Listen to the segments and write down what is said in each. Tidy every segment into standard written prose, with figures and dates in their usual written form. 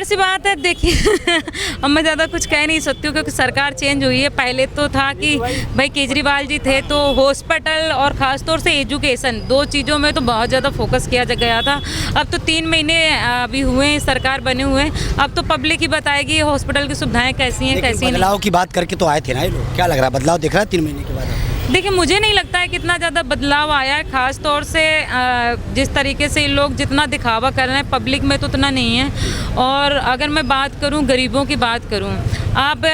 सी बात है, देखिए अब मैं ज़्यादा कुछ कह नहीं सकती हूँ क्योंकि सरकार चेंज हुई है। पहले तो था कि भाई केजरीवाल जी थे तो हॉस्पिटल और ख़ासतौर से एजुकेशन, दो चीज़ों में तो बहुत ज़्यादा फोकस किया गया था। अब तो 3 महीने अभी हुए हैं सरकार बने हुए हैं, अब तो पब्लिक ही बताएगी हॉस्पिटल की सुविधाएं कैसी हैं कैसी नहीं। बदलाव की बात करके तो आए थे ना ये लोग, क्या लग रहा है बदलाव दिख रहा है 3 महीने के बाद? देखिए मुझे नहीं लगता है कितना ज़्यादा बदलाव आया है, ख़ास तौर से जिस तरीके से ये लोग जितना दिखावा कर रहे हैं पब्लिक में तो उतना नहीं है। और अगर मैं बात करूं गरीबों की बात करूं, अब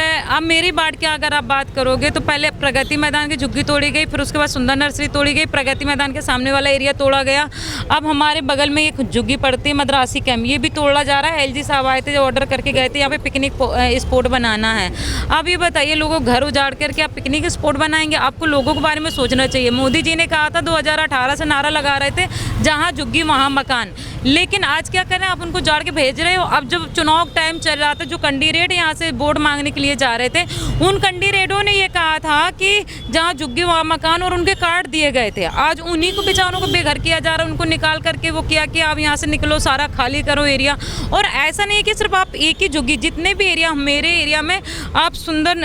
मेरी वार्ड की अगर आप बात करोगे तो पहले प्रगति मैदान की झुग्गी तोड़ी गई, फिर उसके बाद सुंदर नर्सरी तोड़ी गई, प्रगति मैदान के सामने वाला एरिया तोड़ा गया। अब हमारे बगल में एक झुग्गी पड़ती है मद्रासी कैंप, ये भी तोड़ा जा रहा है। LG साहब आए थे जो ऑर्डर करके गए थे यहाँ पे पिकनिक स्पॉट बनाना है। अब ये बताइए लोगों को घर उजाड़ करके आप पिकनिक स्पॉट बनाएंगे? आपको लोगों के बारे में सोचना चाहिए। मोदी जी ने कहा था 2018 से नारा लगा रहे थे जहाँ झुग्गी वहाँ मकान, लेकिन आज क्या कर रहे हैं आप उनको जाड़ के भेज रहे हो। अब जब चुनाव टाइम चल रहा था जो कैंडिडेट यहाँ से वोट मांगने के लिए जा रहे थे उन कैंडिडेटों ने ये कहा था कि जहाँ झुग्गी वहाँ मकान, और उनके कार्ड दिए गए थे। आज उन्हीं को बेचारों को बेघर किया जा रहा है, उनको निकाल करके वो किया कि आप यहाँ से निकलो, सारा खाली करो एरिया। और ऐसा नहीं है कि सिर्फ आप एक ही झुग्गी, जितने भी एरिया मेरे एरिया में आप सुंदर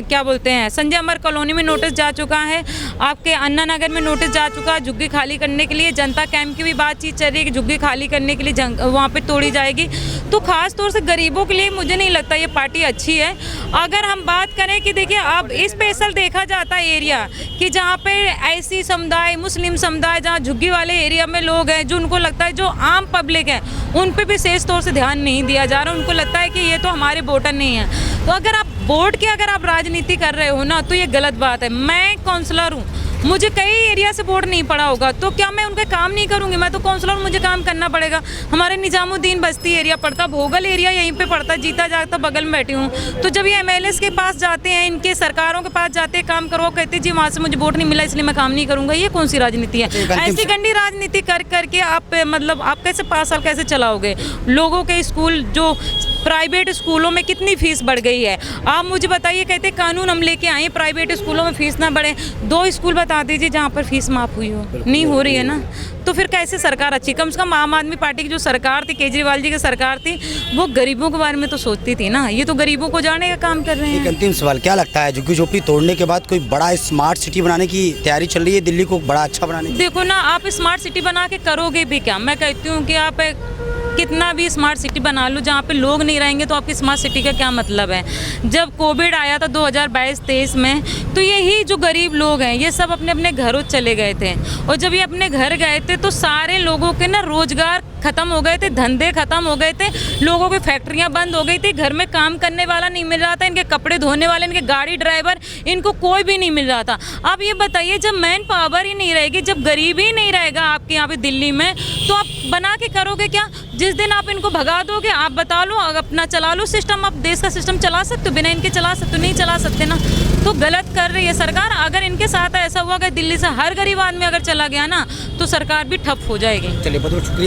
क्या बोलते हैं संजय अमर कॉलोनी में नोटिस जा चुका है, आपके अन्ना नगर में नोटिस जा चुका है झुग्गी खाली करने के लिए। जनता कैंप की भी बातचीत चल रही है कि झुग्गी खाली करने के लिए वहाँ पे तोड़ी जाएगी। तो खास तौर से गरीबों के लिए मुझे नहीं लगता ये पार्टी अच्छी है। अगर हम बात करें कि देखिए अब स्पेशल देखा जाता है एरिया कि जहाँ पे ऐसी समुदाय मुस्लिम समुदाय जहाँ झुग्गी वाले एरिया में लोग हैं जो उनको लगता है जो आम पब्लिक है उन पे विशेष तौर से ध्यान नहीं दिया जा रहा। उनको लगता है कि ये तो हमारे वोटर नहीं है। तो अगर आप वोट की अगर आप राजनीति कर रहे हो ना तो ये गलत बात है। मैं काउंसलर हूँ, मुझे कई एरिया से वोट नहीं पड़ा होगा तो क्या मैं उनके काम नहीं करूंगी? मैं तो काउंसलर, मुझे काम करना पड़ेगा। हमारे निजामुद्दीन बस्ती एरिया पड़ता, भोगल एरिया यहीं पे पड़ता, जीता जागता बगल में बैठी हूँ। तो जब ये MLAs के पास जाते हैं, इनके सरकारों के पास जाते हैं काम करो, कहते जी वहाँ से मुझे वोट नहीं मिला इसलिए मैं काम नहीं करूँगा। ये कौन सी राजनीति है? ऐसी गंदी राजनीति कर करके आप मतलब आप कैसे 5 साल कैसे चलाओगे? लोगों के स्कूल जो प्राइवेट स्कूलों में कितनी फीस बढ़ गई है आप मुझे बताइए। कहते कानून हम लेके आए प्राइवेट स्कूलों में फीस ना बढ़े। 2 स्कूल बता दीजिए जहाँ पर फीस माफ हुई हो, नहीं हो रही है ना। तो फिर कैसे सरकार अच्छी? कम से कम आम आदमी पार्टी की जो सरकार थी, केजरीवाल जी की सरकार थी, वो गरीबों के बारे में तो सोचती थी ना। ये तो गरीबों को जाने का काम कर रहे हैं। एक अंतिम सवाल, क्या लगता है झुग्गी झोपड़ी तोड़ने के बाद कोई बड़ा स्मार्ट सिटी बनाने की तैयारी चल रही है दिल्ली को बड़ा अच्छा बनाने की? देखो ना, आप स्मार्ट सिटी बना के करोगे भी क्या? मैं कहती हूँ कि आप कितना भी स्मार्ट सिटी बना लो, जहाँ पे लोग नहीं रहेंगे तो आपकी स्मार्ट सिटी का क्या मतलब है? जब कोविड आया था 2022-23 में तो यही जो गरीब लोग हैं ये सब अपने अपने घरों चले गए थे, और जब ये अपने घर गए थे तो सारे लोगों के ना रोजगार खत्म हो गए थे, धंधे खत्म हो गए थे, लोगों की फैक्ट्रियां बंद हो गई थी, घर में काम करने वाला नहीं मिल रहा था, इनके कपड़े धोने वाले, इनके गाड़ी ड्राइवर, इनको कोई भी नहीं मिल रहा था। अब ये बताइए जब मैन पावर ही नहीं रहेगी, जब गरीब ही नहीं रहेगा आपके यहाँ पे दिल्ली में, तो आप बना के करोगे क्या? जिस दिन आप इनको भगा दोगे आप बता लो, अपना चला लो सिस्टम। आप देश का सिस्टम चला सकते हो, बिना इनके चला सकते हो? नहीं चला सकते ना। तो गलत कर रही है सरकार। अगर इनके साथ ऐसा हुआ कि दिल्ली से हर गरीब आदमी अगर चला गया ना तो सरकार भी ठप हो जाएगी। चलिए बहुत बहुत शुक्रिया।